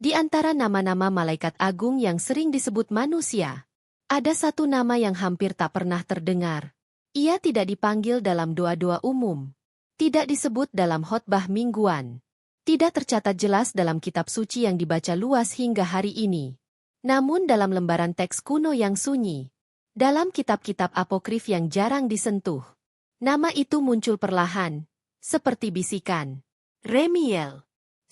Di antara nama-nama malaikat agung yang sering disebut manusia, ada satu nama yang hampir tak pernah terdengar. Ia tidak dipanggil dalam doa-doa umum, tidak disebut dalam khotbah mingguan, tidak tercatat jelas dalam kitab suci yang dibaca luas hingga hari ini. Namun dalam lembaran teks kuno yang sunyi, dalam kitab-kitab apokrif yang jarang disentuh, nama itu muncul perlahan, seperti bisikan. Remiel.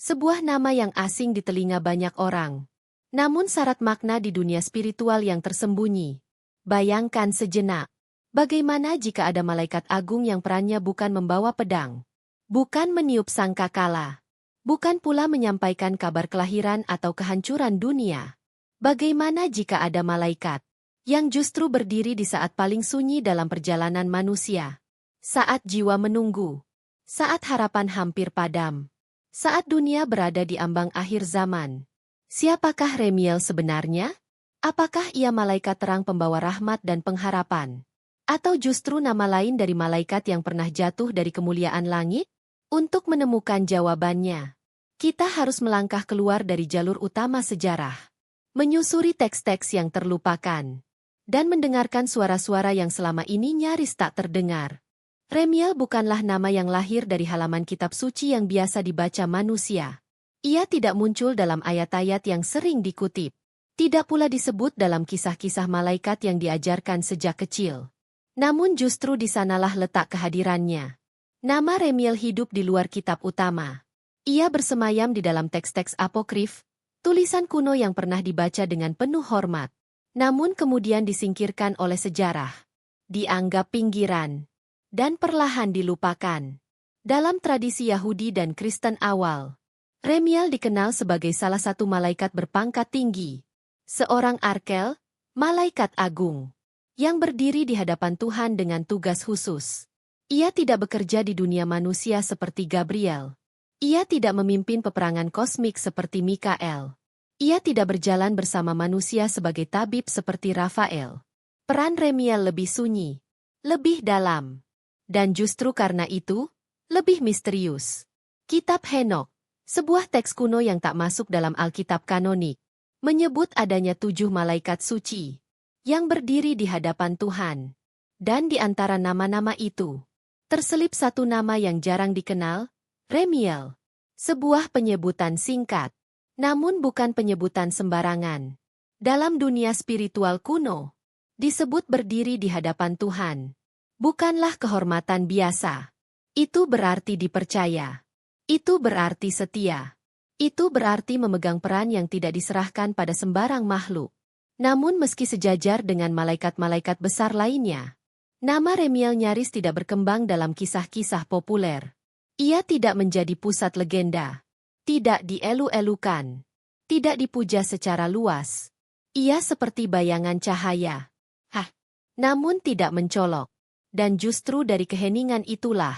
Sebuah nama yang asing di telinga banyak orang. Namun syarat makna di dunia spiritual yang tersembunyi. Bayangkan sejenak. Bagaimana jika ada malaikat agung yang perannya bukan membawa pedang, bukan meniup sangkakala, bukan pula menyampaikan kabar kelahiran atau kehancuran dunia? Bagaimana jika ada malaikat yang justru berdiri di saat paling sunyi dalam perjalanan manusia? Saat jiwa menunggu. Saat harapan hampir padam. Saat dunia berada di ambang akhir zaman. Siapakah Remiel sebenarnya? Apakah ia malaikat terang pembawa rahmat dan pengharapan? Atau justru nama lain dari malaikat yang pernah jatuh dari kemuliaan langit? Untuk menemukan jawabannya, kita harus melangkah keluar dari jalur utama sejarah. Menyusuri teks-teks yang terlupakan. Dan mendengarkan suara-suara yang selama ini nyaris tak terdengar. Remiel bukanlah nama yang lahir dari halaman kitab suci yang biasa dibaca manusia. Ia tidak muncul dalam ayat-ayat yang sering dikutip. Tidak pula disebut dalam kisah-kisah malaikat yang diajarkan sejak kecil. Namun justru di sanalah letak kehadirannya. Nama Remiel hidup di luar kitab utama. Ia bersemayam di dalam teks-teks apokrif, tulisan kuno yang pernah dibaca dengan penuh hormat. Namun kemudian disingkirkan oleh sejarah. Dianggap pinggiran. Dan perlahan dilupakan. Dalam tradisi Yahudi dan Kristen awal, Remiel dikenal sebagai salah satu malaikat berpangkat tinggi. Seorang arkel, malaikat agung, yang berdiri di hadapan Tuhan dengan tugas khusus. Ia tidak bekerja di dunia manusia seperti Gabriel. Ia tidak memimpin peperangan kosmik seperti Mikael. Ia tidak berjalan bersama manusia sebagai tabib seperti Rafael. Peran Remiel lebih sunyi, lebih dalam. Dan justru karena itu, lebih misterius. Kitab Henokh, sebuah teks kuno yang tak masuk dalam Alkitab kanonik, menyebut adanya 7 malaikat suci yang berdiri di hadapan Tuhan. Dan di antara nama-nama itu, terselip satu nama yang jarang dikenal, Remiel. Sebuah penyebutan singkat, namun bukan penyebutan sembarangan. Dalam dunia spiritual kuno, disebut berdiri di hadapan Tuhan. Bukanlah kehormatan biasa. Itu berarti dipercaya. Itu berarti setia. Itu berarti memegang peran yang tidak diserahkan pada sembarang makhluk. Namun meski sejajar dengan malaikat-malaikat besar lainnya, nama Remiel nyaris tidak berkembang dalam kisah-kisah populer. Ia tidak menjadi pusat legenda. Tidak dielu-elukan. Tidak dipuja secara luas. Ia seperti bayangan cahaya. Namun tidak mencolok. Dan justru dari keheningan itulah,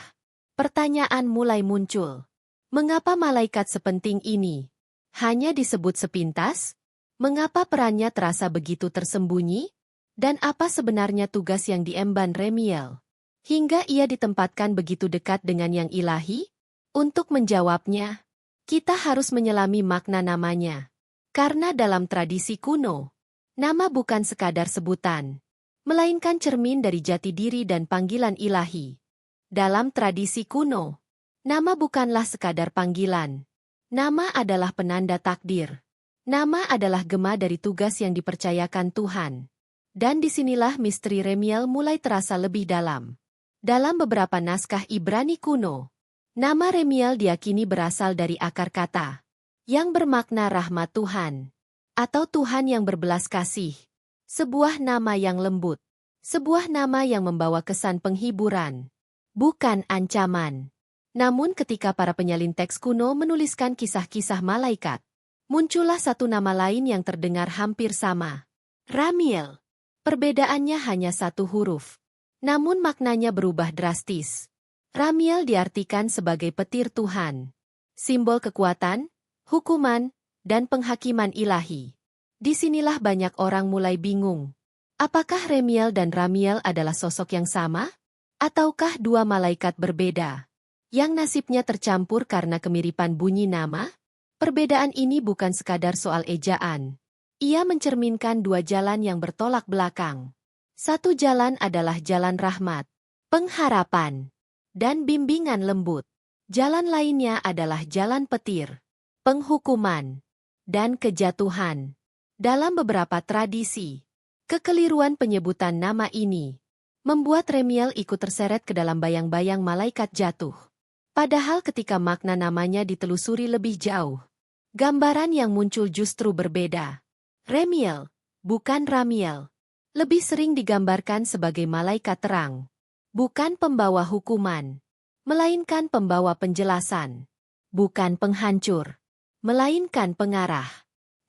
pertanyaan mulai muncul. Mengapa malaikat sepenting ini hanya disebut sepintas? Mengapa perannya terasa begitu tersembunyi? Dan apa sebenarnya tugas yang diemban Remiel? Hingga ia ditempatkan begitu dekat dengan yang ilahi? Untuk menjawabnya, kita harus menyelami makna namanya. Karena dalam tradisi kuno, nama bukan sekadar sebutan, melainkan cermin dari jati diri dan panggilan ilahi. Dalam tradisi kuno, nama bukanlah sekadar panggilan. Nama adalah penanda takdir. Nama adalah gema dari tugas yang dipercayakan Tuhan. Dan disinilah misteri Remiel mulai terasa lebih dalam. Dalam beberapa naskah Ibrani kuno, nama Remiel diyakini berasal dari akar kata, yang bermakna rahmat Tuhan, atau Tuhan yang berbelas kasih. Sebuah nama yang lembut. Sebuah nama yang membawa kesan penghiburan. Bukan ancaman. Namun ketika para penyalin teks kuno menuliskan kisah-kisah malaikat, muncullah satu nama lain yang terdengar hampir sama. Ramiel. Perbedaannya hanya satu huruf. Namun maknanya berubah drastis. Ramiel diartikan sebagai petir Tuhan. Simbol kekuatan, hukuman, dan penghakiman ilahi. Disinilah banyak orang mulai bingung. Apakah Remiel dan Ramiel adalah sosok yang sama? Ataukah dua malaikat berbeda? Yang nasibnya tercampur karena kemiripan bunyi nama? Perbedaan ini bukan sekadar soal ejaan. Ia mencerminkan dua jalan yang bertolak belakang. Satu jalan adalah jalan rahmat, pengharapan, dan bimbingan lembut. Jalan lainnya adalah jalan petir, penghukuman, dan kejatuhan. Dalam beberapa tradisi, kekeliruan penyebutan nama ini membuat Remiel ikut terseret ke dalam bayang-bayang malaikat jatuh. Padahal ketika makna namanya ditelusuri lebih jauh, gambaran yang muncul justru berbeda. Remiel, bukan Ramiel, lebih sering digambarkan sebagai malaikat terang, bukan pembawa hukuman, melainkan pembawa penjelasan, bukan penghancur, melainkan pengarah.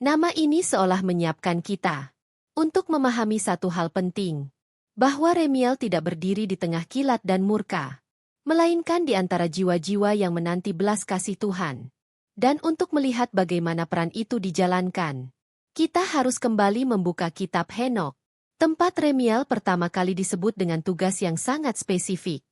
Nama ini seolah menyiapkan kita untuk memahami satu hal penting, bahwa Remiel tidak berdiri di tengah kilat dan murka, melainkan di antara jiwa-jiwa yang menanti belas kasih Tuhan. Dan untuk melihat bagaimana peran itu dijalankan, kita harus kembali membuka kitab Henokh, tempat Remiel pertama kali disebut dengan tugas yang sangat spesifik.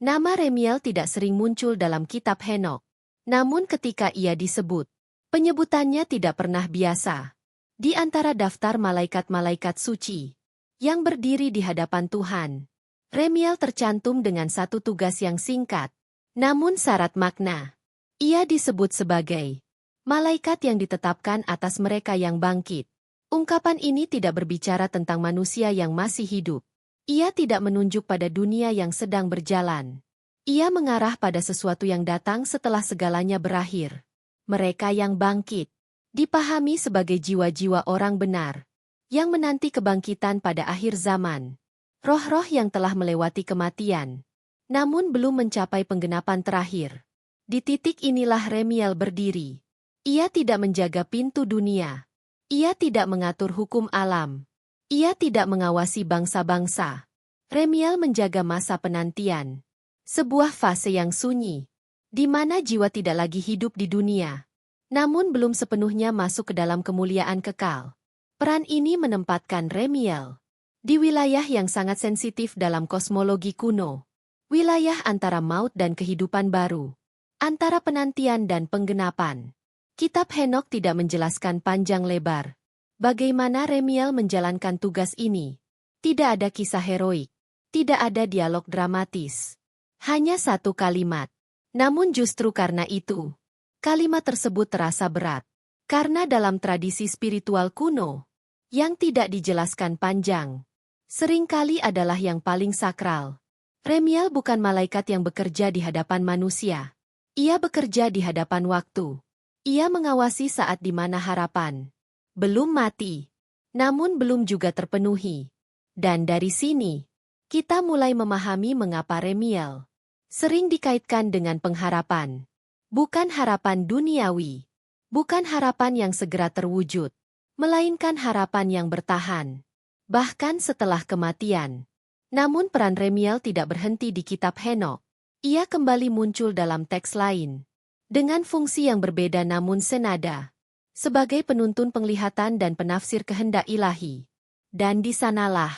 Nama Remiel tidak sering muncul dalam kitab Henokh, namun ketika ia disebut, penyebutannya tidak pernah biasa. Di antara daftar malaikat-malaikat suci yang berdiri di hadapan Tuhan, Remiel tercantum dengan satu tugas yang singkat, namun syarat makna. Ia disebut sebagai malaikat yang ditetapkan atas mereka yang bangkit. Ungkapan ini tidak berbicara tentang manusia yang masih hidup. Ia tidak menunjuk pada dunia yang sedang berjalan. Ia mengarah pada sesuatu yang datang setelah segalanya berakhir. Mereka yang bangkit dipahami sebagai jiwa-jiwa orang benar yang menanti kebangkitan pada akhir zaman. Roh-roh yang telah melewati kematian, namun belum mencapai penggenapan terakhir. Di titik inilah Remiel berdiri. Ia tidak menjaga pintu dunia. Ia tidak mengatur hukum alam. Ia tidak mengawasi bangsa-bangsa. Remiel menjaga masa penantian. Sebuah fase yang sunyi, di mana jiwa tidak lagi hidup di dunia, namun belum sepenuhnya masuk ke dalam kemuliaan kekal. Peran ini menempatkan Remiel di wilayah yang sangat sensitif dalam kosmologi kuno. Wilayah antara maut dan kehidupan baru. Antara penantian dan penggenapan. Kitab Henokh tidak menjelaskan panjang lebar bagaimana Remiel menjalankan tugas ini. Tidak ada kisah heroik. Tidak ada dialog dramatis. Hanya satu kalimat. Namun justru karena itu, kalimat tersebut terasa berat. Karena dalam tradisi spiritual kuno, yang tidak dijelaskan panjang, seringkali adalah yang paling sakral. Remiel bukan malaikat yang bekerja di hadapan manusia. Ia bekerja di hadapan waktu. Ia mengawasi saat di mana harapan belum mati, namun belum juga terpenuhi. Dan dari sini, kita mulai memahami mengapa Remiel sering dikaitkan dengan pengharapan. Bukan harapan duniawi, bukan harapan yang segera terwujud, melainkan harapan yang bertahan, bahkan setelah kematian. Namun peran Remiel tidak berhenti di kitab Henokh. Ia kembali muncul dalam teks lain, dengan fungsi yang berbeda namun senada, sebagai penuntun penglihatan dan penafsir kehendak ilahi. Dan di sanalah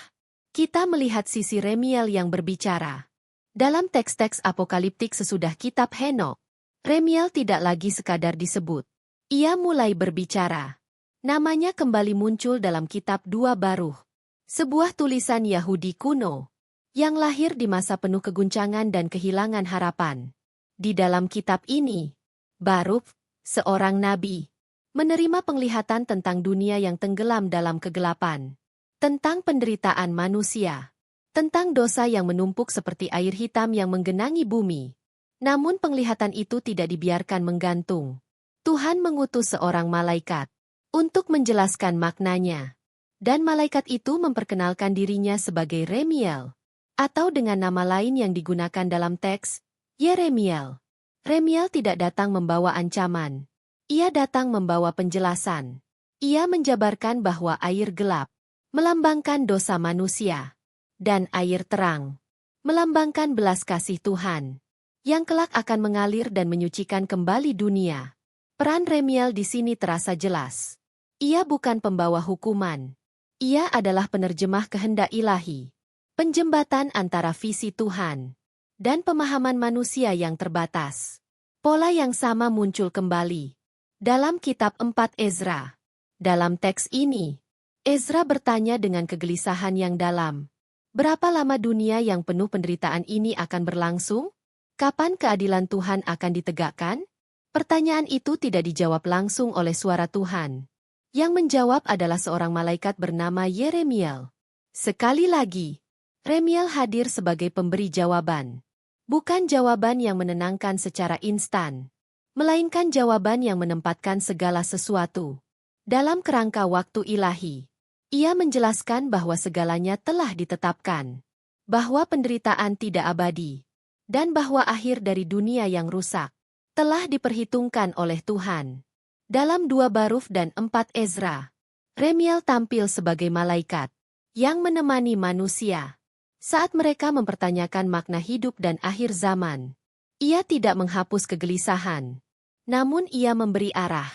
kita melihat sisi Remiel yang berbicara. Dalam teks-teks apokaliptik sesudah kitab Henokh, Remiel tidak lagi sekadar disebut. Ia mulai berbicara. Namanya kembali muncul dalam kitab 2 Baruch, sebuah tulisan Yahudi kuno yang lahir di masa penuh keguncangan dan kehilangan harapan. Di dalam kitab ini, Baruch, seorang nabi, menerima penglihatan tentang dunia yang tenggelam dalam kegelapan, tentang penderitaan manusia, tentang dosa yang menumpuk seperti air hitam yang menggenangi bumi. Namun penglihatan itu tidak dibiarkan menggantung. Tuhan mengutus seorang malaikat untuk menjelaskan maknanya. Dan malaikat itu memperkenalkan dirinya sebagai Remiel, atau dengan nama lain yang digunakan dalam teks, Yeremiel. Remiel tidak datang membawa ancaman. Ia datang membawa penjelasan. Ia menjabarkan bahwa air gelap melambangkan dosa manusia, dan air terang melambangkan belas kasih Tuhan, yang kelak akan mengalir dan menyucikan kembali dunia. Peran Remiel di sini terasa jelas. Ia bukan pembawa hukuman. Ia adalah penerjemah kehendak ilahi. Penjembatan antara visi Tuhan dan pemahaman manusia yang terbatas. Pola yang sama muncul kembali Dalam kitab 4 Ezra. Dalam teks ini, Ezra bertanya dengan kegelisahan yang dalam. Berapa lama dunia yang penuh penderitaan ini akan berlangsung? Kapan keadilan Tuhan akan ditegakkan? Pertanyaan itu tidak dijawab langsung oleh suara Tuhan. Yang menjawab adalah seorang malaikat bernama Yeremiel. Sekali lagi, Remiel hadir sebagai pemberi jawaban. Bukan jawaban yang menenangkan secara instan, melainkan jawaban yang menempatkan segala sesuatu dalam kerangka waktu ilahi. Ia menjelaskan bahwa segalanya telah ditetapkan, bahwa penderitaan tidak abadi, dan bahwa akhir dari dunia yang rusak telah diperhitungkan oleh Tuhan. Dalam 2 Baruf dan 4 Ezra, Remiel tampil sebagai malaikat yang menemani manusia saat mereka mempertanyakan makna hidup dan akhir zaman. Ia tidak menghapus kegelisahan, namun ia memberi arah.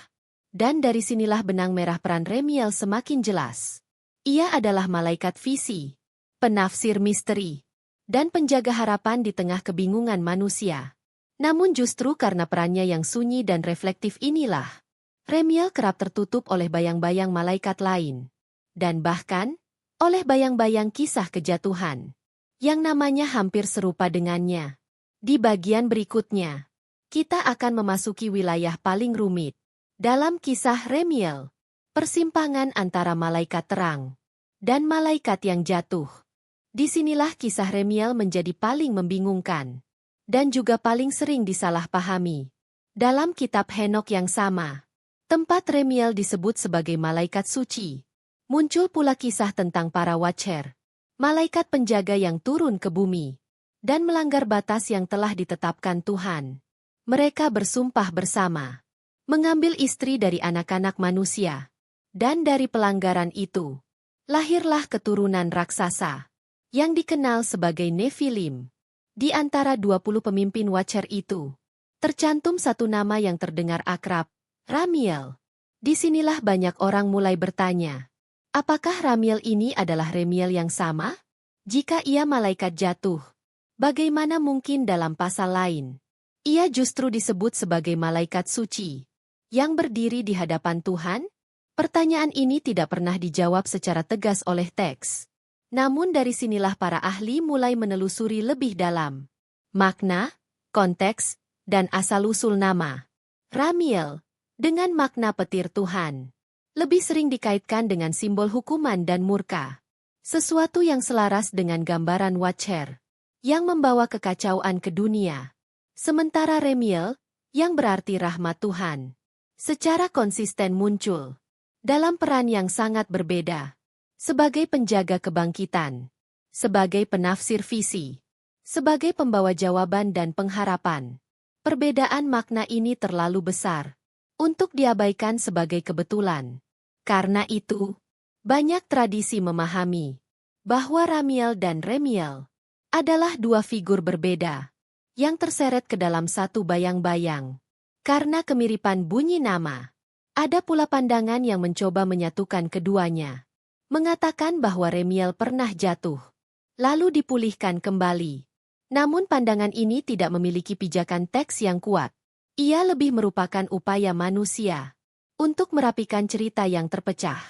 Dan dari sinilah benang merah peran Remiel semakin jelas. Ia adalah malaikat visi, penafsir misteri, dan penjaga harapan di tengah kebingungan manusia. Namun justru karena perannya yang sunyi dan reflektif inilah, Remiel kerap tertutup oleh bayang-bayang malaikat lain. Dan bahkan, oleh bayang-bayang kisah kejatuhan, yang namanya hampir serupa dengannya. Di bagian berikutnya, kita akan memasuki wilayah paling rumit. Dalam kisah Remiel, persimpangan antara malaikat terang dan malaikat yang jatuh. Disinilah kisah Remiel menjadi paling membingungkan dan juga paling sering disalahpahami. Dalam kitab Henok yang sama, tempat Remiel disebut sebagai malaikat suci. Muncul pula kisah tentang para Watcher, malaikat penjaga yang turun ke bumi dan melanggar batas yang telah ditetapkan Tuhan. Mereka bersumpah bersama mengambil istri dari anak-anak manusia. Dan dari pelanggaran itu, lahirlah keturunan raksasa yang dikenal sebagai Nephilim. Di antara 20 pemimpin Watcher itu, tercantum satu nama yang terdengar akrab, Ramiel. Disinilah banyak orang mulai bertanya, apakah Ramiel ini adalah Remiel yang sama? Jika ia malaikat jatuh, bagaimana mungkin dalam pasal lain ia justru disebut sebagai malaikat suci yang berdiri di hadapan Tuhan? Pertanyaan ini tidak pernah dijawab secara tegas oleh teks. Namun dari sinilah para ahli mulai menelusuri lebih dalam makna, konteks, dan asal-usul nama Ramiel dengan makna petir Tuhan. Lebih sering dikaitkan dengan simbol hukuman dan murka. Sesuatu yang selaras dengan gambaran Watcher yang membawa kekacauan ke dunia. Sementara Remiel, yang berarti rahmat Tuhan, secara konsisten muncul dalam peran yang sangat berbeda. Sebagai penjaga kebangkitan, sebagai penafsir visi, sebagai pembawa jawaban dan pengharapan. Perbedaan makna ini terlalu besar untuk diabaikan sebagai kebetulan. Karena itu, banyak tradisi memahami bahwa Ramiel dan Remiel adalah dua figur berbeda yang terseret ke dalam satu bayang-bayang. Karena kemiripan bunyi nama, ada pula pandangan yang mencoba menyatukan keduanya. Mengatakan bahwa Remiel pernah jatuh, lalu dipulihkan kembali. Namun pandangan ini tidak memiliki pijakan teks yang kuat. Ia lebih merupakan upaya manusia untuk merapikan cerita yang terpecah.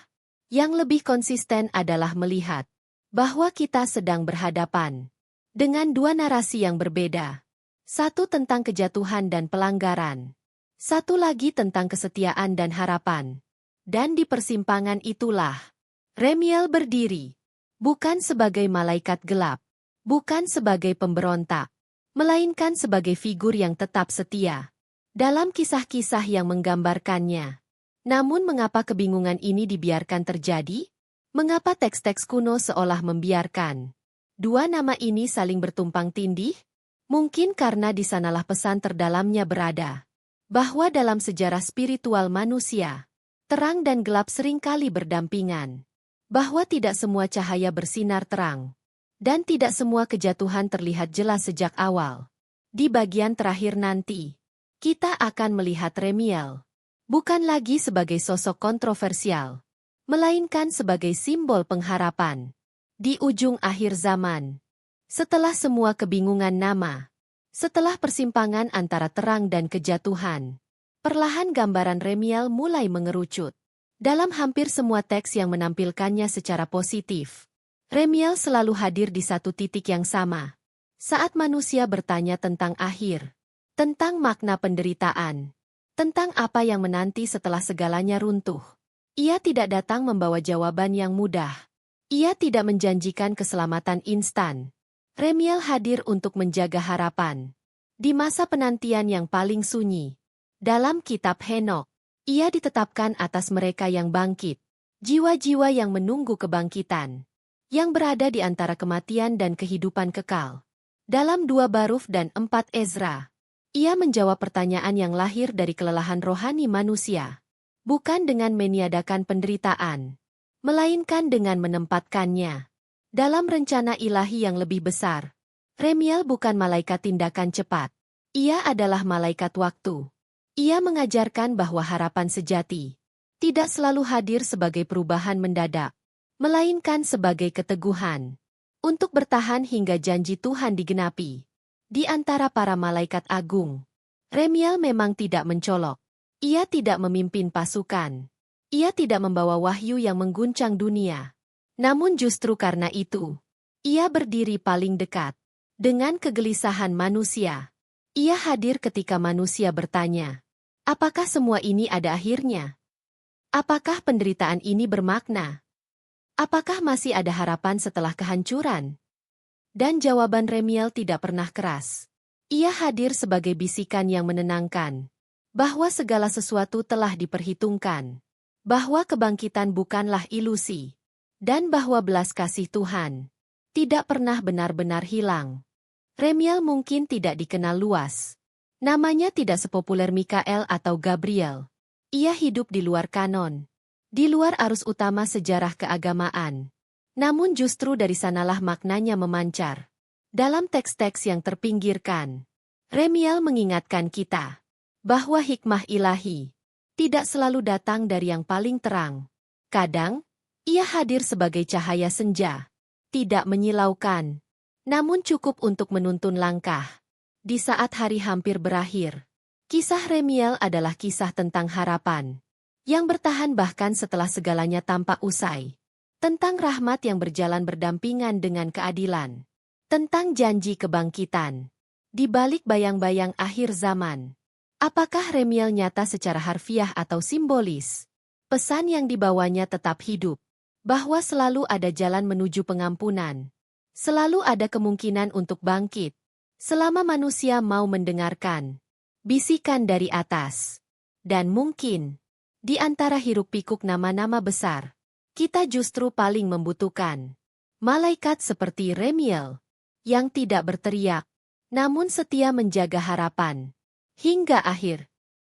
Yang lebih konsisten adalah melihat bahwa kita sedang berhadapan dengan dua narasi yang berbeda. Satu tentang kejatuhan dan pelanggaran. Satu lagi tentang kesetiaan dan harapan. Dan di persimpangan itulah Remiel berdiri, bukan sebagai malaikat gelap, bukan sebagai pemberontak, melainkan sebagai figur yang tetap setia dalam kisah-kisah yang menggambarkannya. Namun mengapa kebingungan ini dibiarkan terjadi? Mengapa teks-teks kuno seolah membiarkan dua nama ini saling bertumpang tindih? Mungkin karena di sanalah pesan terdalamnya berada, bahwa dalam sejarah spiritual manusia, terang dan gelap seringkali berdampingan. Bahwa tidak semua cahaya bersinar terang, dan tidak semua kejatuhan terlihat jelas sejak awal. Di bagian terakhir nanti, kita akan melihat Remiel, bukan lagi sebagai sosok kontroversial, melainkan sebagai simbol pengharapan. Di ujung akhir zaman, setelah semua kebingungan nama, setelah persimpangan antara terang dan kejatuhan, Perlahan gambaran Remiel mulai mengerucut. Dalam hampir semua teks yang menampilkannya secara positif, Remiel selalu hadir di satu titik yang sama. Saat manusia bertanya tentang akhir, tentang makna penderitaan, tentang apa yang menanti setelah segalanya runtuh. Ia tidak datang membawa jawaban yang mudah. Ia tidak menjanjikan keselamatan instan. Remiel hadir untuk menjaga harapan. Di masa penantian yang paling sunyi, dalam kitab Henokh, ia ditetapkan atas mereka yang bangkit, jiwa-jiwa yang menunggu kebangkitan, yang berada di antara kematian dan kehidupan kekal. Dalam 2 Baruf dan 4 Ezra, ia menjawab pertanyaan yang lahir dari kelelahan rohani manusia, bukan dengan meniadakan penderitaan, melainkan dengan menempatkannya dalam rencana ilahi yang lebih besar. Remiel bukan malaikat tindakan cepat. Ia adalah malaikat waktu. Ia mengajarkan bahwa harapan sejati tidak selalu hadir sebagai perubahan mendadak, melainkan sebagai keteguhan untuk bertahan hingga janji Tuhan digenapi. Di antara para malaikat agung, Remiel memang tidak mencolok. Ia tidak memimpin pasukan. Ia tidak membawa wahyu yang mengguncang dunia. Namun justru karena itu, ia berdiri paling dekat dengan kegelisahan manusia. Ia hadir ketika manusia bertanya, apakah semua ini ada akhirnya? Apakah penderitaan ini bermakna? Apakah masih ada harapan setelah kehancuran? Dan jawaban Remiel tidak pernah keras. Ia hadir sebagai bisikan yang menenangkan, bahwa segala sesuatu telah diperhitungkan, bahwa kebangkitan bukanlah ilusi, dan bahwa belas kasih Tuhan tidak pernah benar-benar hilang. Remiel mungkin tidak dikenal luas. Namanya tidak sepopuler Mikael atau Gabriel. Ia hidup di luar kanon, di luar arus utama sejarah keagamaan. Namun justru dari sanalah maknanya memancar. Dalam teks-teks yang terpinggirkan, Remiel mengingatkan kita bahwa hikmah ilahi tidak selalu datang dari yang paling terang. Kadang, ia hadir sebagai cahaya senja, tidak menyilaukan, namun cukup untuk menuntun langkah. Di saat hari hampir berakhir, kisah Remiel adalah kisah tentang harapan yang bertahan bahkan setelah segalanya tampak usai. Tentang rahmat yang berjalan berdampingan dengan keadilan. Tentang janji kebangkitan di balik bayang-bayang akhir zaman. Apakah Remiel nyata secara harfiah atau simbolis? Pesan yang dibawanya tetap hidup, bahwa selalu ada jalan menuju pengampunan. Selalu ada kemungkinan untuk bangkit, selama manusia mau mendengarkan bisikan dari atas. Dan mungkin, di antara hiruk-pikuk nama-nama besar, kita justru paling membutuhkan malaikat seperti Remiel, yang tidak berteriak, namun setia menjaga harapan hingga akhir.